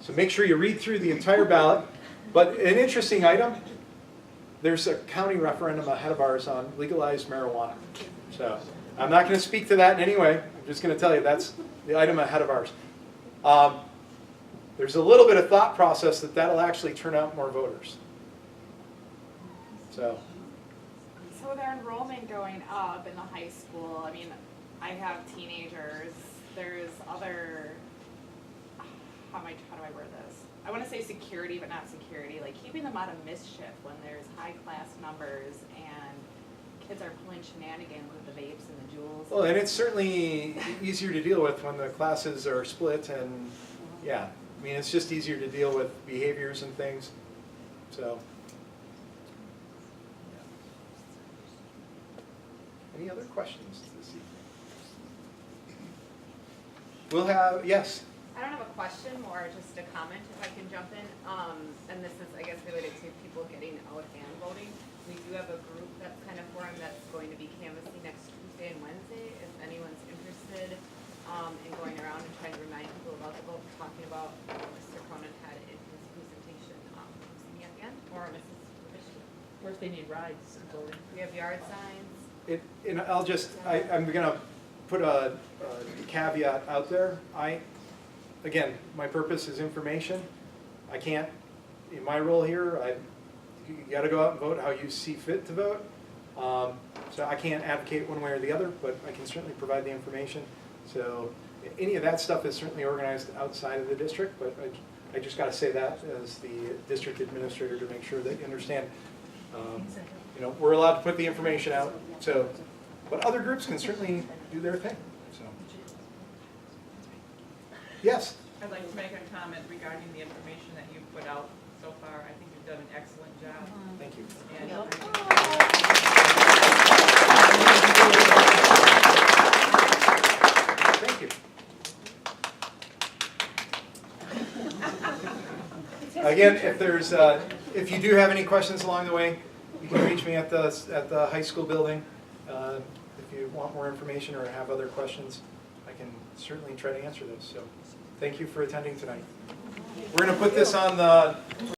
So make sure you read through the entire ballot. But an interesting item, there's a county referendum ahead of ours on legalized marijuana. So I'm not going to speak to that in any way. I'm just going to tell you that's the item ahead of ours. There's a little bit of thought process that that'll actually turn out more voters. So So with our enrollment going up in the high school, I mean, I have teenagers, there's other, how do I word this? I want to say security, but not security, like keeping them out of mischief when there's high class numbers and kids are pulling shenanigans with the vapes and the jewels. well, and it's certainly easier to deal with when the classes are split, and yeah, I mean, it's just easier to deal with behaviors and things. So, yeah. Any other questions this evening? We'll have, yes. I don't have a question, more just a comment if I can jump in. And this is, I guess, related to people getting out and voting. We do have a group that's kind of formed that's going to be canvassing next Tuesday and Wednesday. If anyone's interested in going around and trying to remind people about the vote, talking about what Mr. Cronin had in his presentation, see me at the end, or Mrs. Bishop. Or if they need rides to voting. We have yard signs. And I'll just, I'm going to put a caveat out there. Again, my purpose is information. I can't, in my role here, you got to go out and vote how you see fit to vote. So I can't advocate one way or the other, but I can certainly provide the information. So any of that stuff is certainly organized outside of the district, but I just got to say that as the district administrator to make sure that you understand. We're allowed to put the information out. So, but other groups can certainly do their thing. So, yes. I'd like to make a comment regarding the information that you've put out so far. I think you've done an excellent job. Thank you. And Thank you. Again, if you do have any questions along the way, you can reach me at the high school building. If you want more information or have other questions, I can certainly try to answer those. So, thank you for attending tonight. We're going to put this on the